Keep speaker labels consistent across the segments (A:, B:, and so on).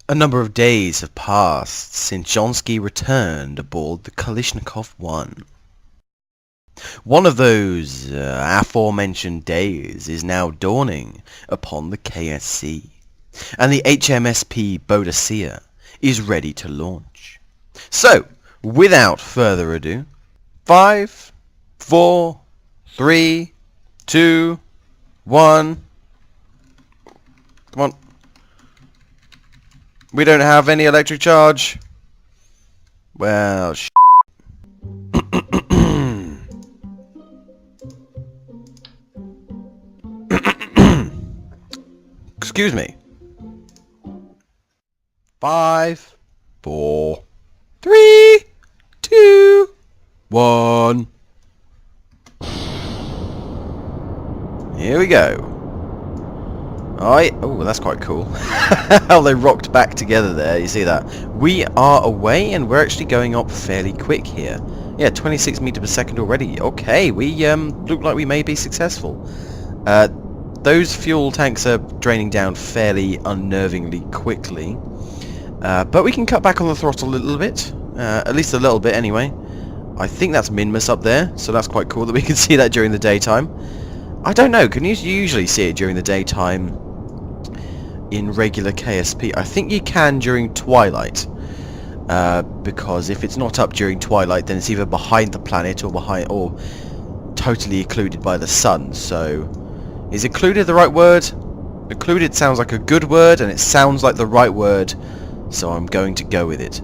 A: A number of days have passed since Jonsky returned aboard the Kalishnikov 1. One of those aforementioned days is now dawning upon the KSC, and the HMSP Boadicea is ready to launch. So, without further ado, 5, 4, 3, 2, 1... Come on. We don't have any electric charge. Well, excuse me. 5, 4, 3, 2, 1. Here we go. Alright, oh, that's quite cool. How they rocked back together there, you see that? We are away and we're actually going up fairly quick here. Yeah, 26 meters per second already. Okay, we look like we may be successful. Those fuel tanks are draining down fairly unnervingly quickly. But we can cut back on the throttle a little bit. At least a little bit anyway. I think that's Minmus up there, so that's quite cool that we can see that during the daytime. I don't know, can you usually see it during the daytime in regular KSP? I think you can during twilight, because if it's not up during twilight, then it's either behind the planet or totally occluded by the sun. So, is occluded the right word? Occluded sounds like a good word, and it sounds like the right word, so I'm going to go with it.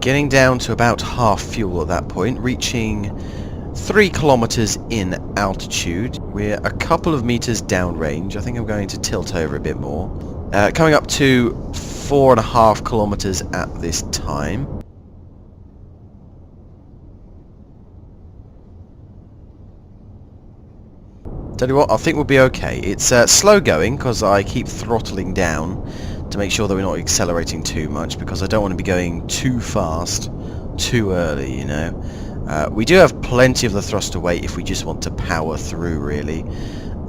A: Getting down to about half fuel at that point, reaching 3 kilometers in altitude. We're a couple of meters downrange. I think I'm going to tilt over a bit more. Coming up to 4.5 kilometers at this time. Tell you what, I think we'll be okay. It's slow going because I keep throttling down to make sure that we're not accelerating too much, because I don't want to be going too fast too early, you know. We do have plenty of the thruster weight if we just want to power through, really.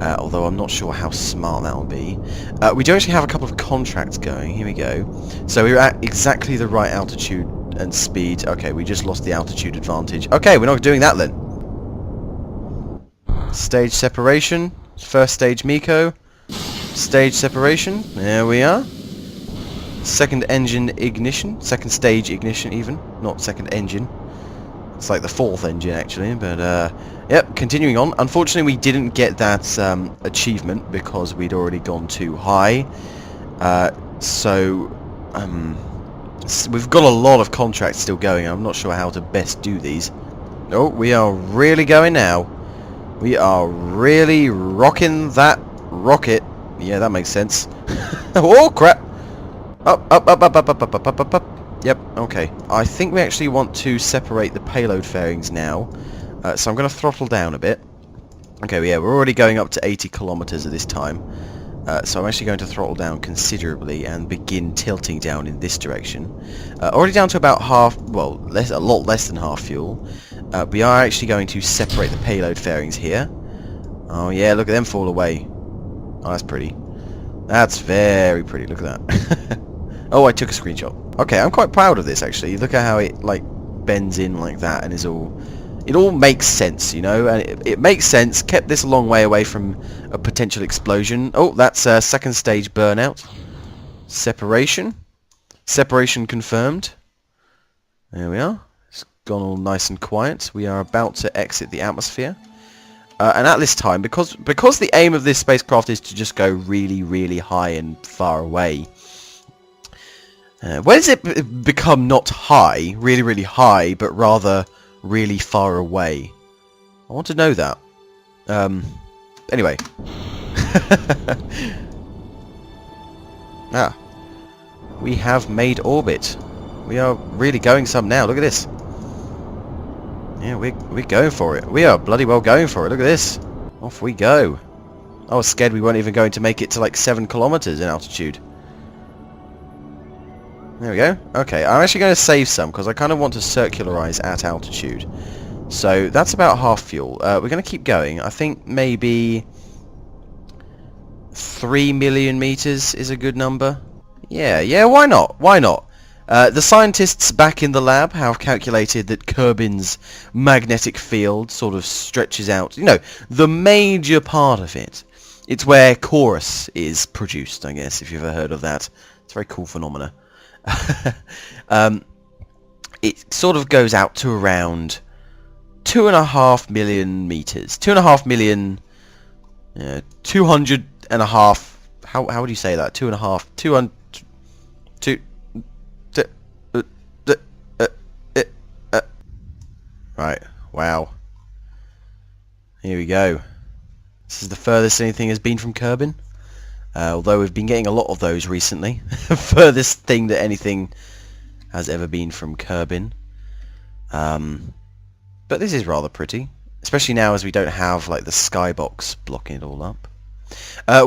A: Although I'm not sure how smart that will be. We do actually have a couple of contracts going. Here we go. So we're at exactly the right altitude and speed. Okay, we just lost the altitude advantage. Okay, we're not doing that then. Stage separation. First stage Miko. Stage separation. There we are. Second engine ignition. Second stage ignition even. Not second engine. It's like the 4th engine actually, but yep, continuing on. Unfortunately we didn't get that achievement because we'd already gone too high. So we've got a lot of contracts still going. I'm not sure how to best do these. Oh, we are really going now. We are really rocking that rocket. Yeah, that makes sense. Oh crap! Up, up, up, up, up, up, up, up, up, up, up. Yep, okay. I think we actually want to separate the payload fairings now. So I'm going to throttle down a bit. Okay, yeah, we're already going up to 80 kilometers at this time. So I'm actually going to throttle down considerably and begin tilting down in this direction. Already down to about half, well, a lot less than half fuel. We are actually going to separate the payload fairings here. Oh yeah, look at them fall away. Oh, that's pretty. That's very pretty, look at that. Oh, I took a screenshot. Okay, I'm quite proud of this actually. Look at how it like bends in like that and is all... It all makes sense, you know, and it makes sense. Kept this a long way away from a potential explosion. Oh, that's second stage burnout. Separation. Separation confirmed. There we are. It's gone all nice and quiet. We are about to exit the atmosphere. And at this time, because the aim of this spacecraft is to just go really, really high and far away. When does it become not high, really, really high, but rather really far away? I want to know that. Anyway. Ah. We have made orbit. We are really going some now. Look at this. Yeah, we're going for it. We are bloody well going for it. Look at this. Off we go. I was scared we weren't even going to make it to like 7 kilometers in altitude. There we go. Okay, I'm actually going to save some because I kind of want to circularize at altitude. So that's about half fuel. We're going to keep going. I think maybe 3 million meters is a good number. Yeah, why not? Why not? The scientists back in the lab have calculated that Kerbin's magnetic field sort of stretches out, you know, the major part of it. It's where chorus is produced, I guess, if you've ever heard of that. It's a very cool phenomena. It sort of goes out to around 2.5 million meters. 2.5 million... 200 and a half... How would you say that? 2.5... 200... 2... Right, wow. Here we go. This is the furthest anything has been from Kerbin. Although we've been getting a lot of those recently. Furthest thing that anything has ever been from Kerbin. But this is rather pretty. Especially now as we don't have like the skybox blocking it all up.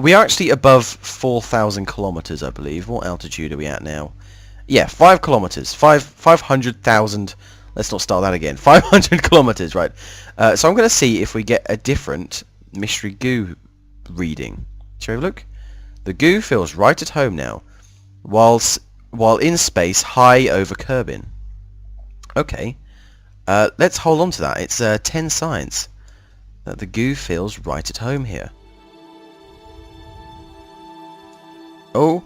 A: We are actually above 4,000 kilometers, I believe. What altitude are we at now? Yeah, 5 kilometers. 500,000... Let's not start that again. 500 kilometers, right. So I'm going to see if we get a different mystery goo reading. Shall we have a look? The goo feels right at home now, while in space high over Kerbin. Okay. Let's hold on to that. It's 10 signs that the goo feels right at home here. Oh,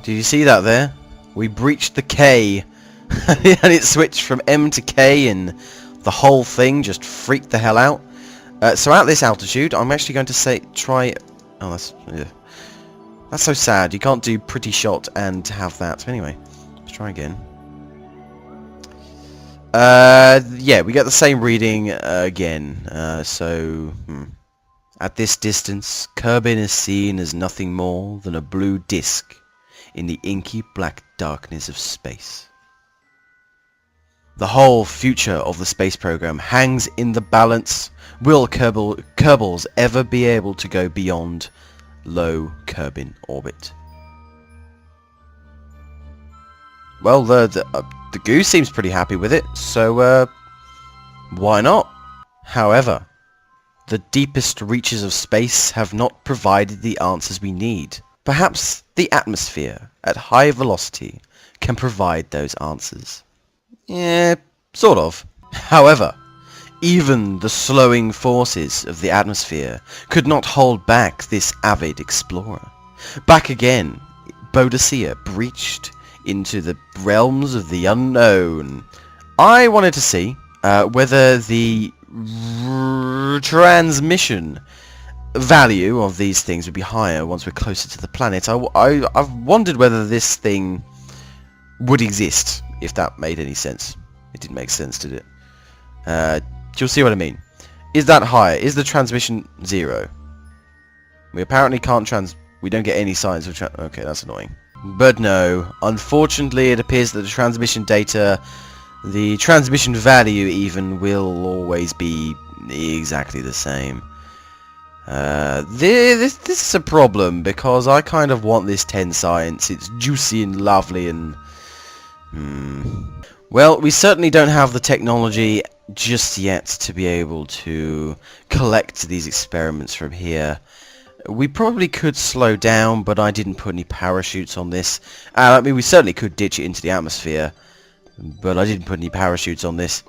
A: did you see that there? We breached the K. And it switched from M to K and the whole thing just freaked the hell out. So at this altitude, I'm actually going to try... Oh, that's so sad. You can't do pretty shot and have that. Anyway, let's try again. Yeah, we get the same reading again. At this distance, Kerbin is seen as nothing more than a blue disk in the inky black darkness of space. The whole future of the space program hangs in the balance. Will Kerbals ever be able to go beyond low Kerbin orbit? Well, the goo seems pretty happy with it, so why not? However, the deepest reaches of space have not provided the answers we need. Perhaps the atmosphere at high velocity can provide those answers. Yeah, sort of. However, even the slowing forces of the atmosphere could not hold back this avid explorer. Back again, Boadicea breached into the realms of the unknown. I wanted to see whether the transmission value of these things would be higher once we're closer to the planet. I've wondered whether this thing would exist, if that made any sense. It didn't make sense, did it? You'll see what I mean. Is that higher? Is the transmission 0? We apparently can't we don't get any signs of okay, that's annoying. But no, unfortunately it appears that the transmission data, the transmission value even, will always be exactly the same. This is a problem, because I kind of want this 10 science. It's juicy and lovely and... Well, we certainly don't have the technology just yet to be able to collect these experiments from here. We probably could slow down, but I didn't put any parachutes on this. I mean, we certainly could ditch it into the atmosphere, but I didn't put any parachutes on this.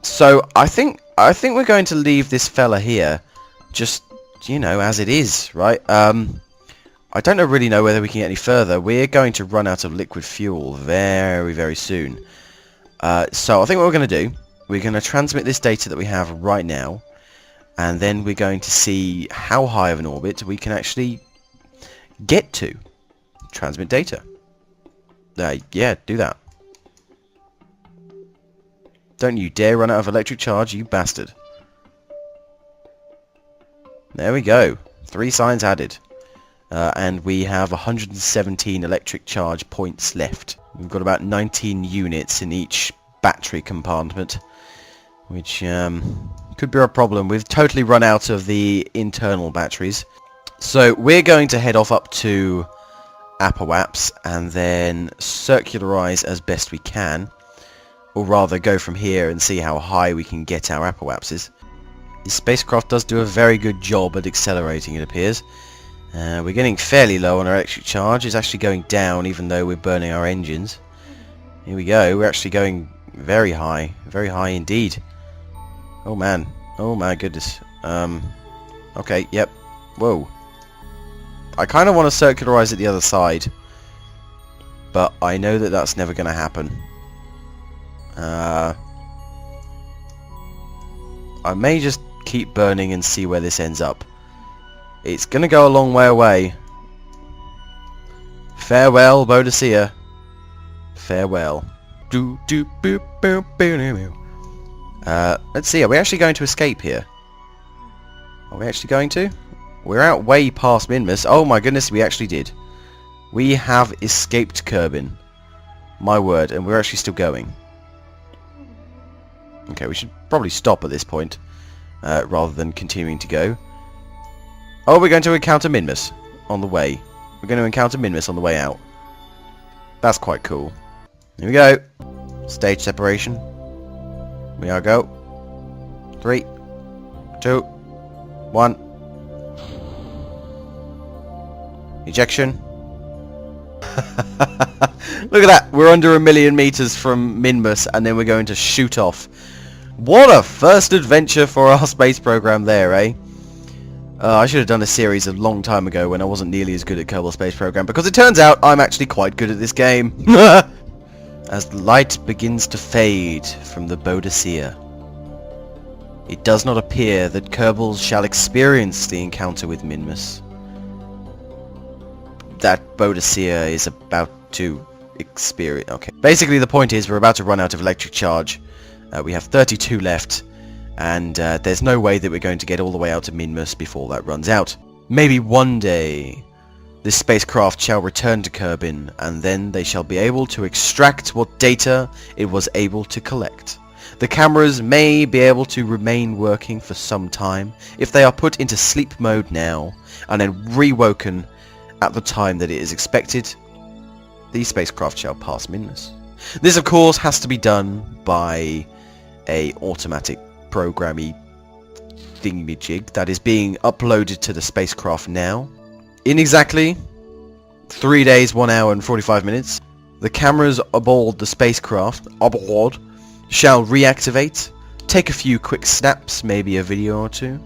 A: So I think we're going to leave this fella here, just, you know, as it is, right? I don't really know whether we can get any further. We're going to run out of liquid fuel very, very soon. So I think what we're going to do, we're going to transmit this data that we have right now, and then we're going to see how high of an orbit we can actually get to. Transmit data. Yeah, do that. Don't you dare run out of electric charge, you bastard. There we go. 3 signs added. And we have 117 electric charge points left. We've got about 19 units in each battery compartment, which could be a problem. We've totally run out of the internal batteries. So we're going to head off up to Apoaps and then circularize as best we can, or rather go from here and see how high we can get our Apoapses. The spacecraft does do a very good job at accelerating, it appears. We're getting fairly low on our electric charge. It's actually going down even though we're burning our engines. Here we go. We're actually going very high indeed. Oh man. Oh my goodness. Okay, yep. Whoa. I kind of want to circularize it the other side, but I know that that's never going to happen. I may just keep burning and see where this ends up. It's going to go a long way away. Farewell, Boadicea. Farewell. Let's see, are we actually going to escape here? Are we actually going to? We're out way past Minmus. Oh my goodness, we actually did. We have escaped Kerbin. My word, and we're actually still going. Okay, we should probably stop at this point, rather than continuing to go. Oh, we're going to encounter Minmus on the way. We're going to encounter Minmus on the way out. That's quite cool. Here we go. Stage separation. We are go. 3, 2, 1. Ejection. Look at that. We're under 1,000,000 meters from Minmus, and then we're going to shoot off. What a first adventure for our space program there, eh? I should have done a series a long time ago when I wasn't nearly as good at Kerbal Space Program, because it turns out I'm actually quite good at this game. As the light begins to fade from the Boadicea, it does not appear that Kerbal shall experience the encounter with Minmus. That Boadicea is about to experience... Okay. Basically the point is we're about to run out of electric charge. We have 32 left. And there's no way that we're going to get all the way out to Minmus before that runs out. Maybe one day this spacecraft shall return to Kerbin, and then they shall be able to extract what data it was able to collect. The cameras may be able to remain working for some time if they are put into sleep mode now and then rewoken at the time that it is expected. The spacecraft shall pass Minmus. This of course has to be done by a automatic programmy thingamajig that is being uploaded to the spacecraft now. In exactly 3 days, 1 hour and 45 minutes, the cameras aboard the spacecraft shall reactivate, take a few quick snaps, maybe a video or two,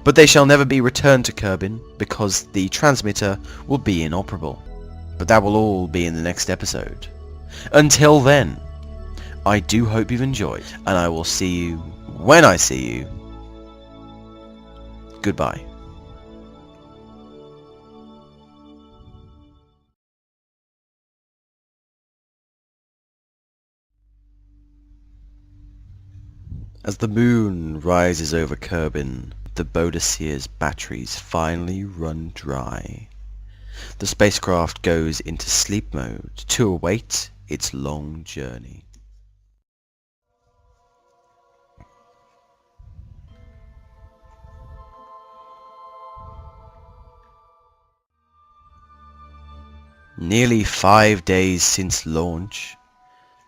A: but they shall never be returned to Kerbin because the transmitter will be inoperable. But that will all be in the next episode. Until then, I do hope you've enjoyed, and I will see you when I see you. Goodbye. As the moon rises over Kerbin, the Boadicea's batteries finally run dry. The spacecraft goes into sleep mode to await its long journey. Nearly 5 days since launch,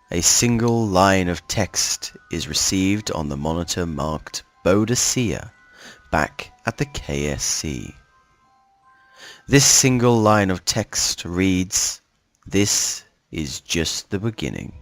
A: a single line of text is received on the monitor marked Boadicea back at the KSC. This single line of text reads, "This is just the beginning."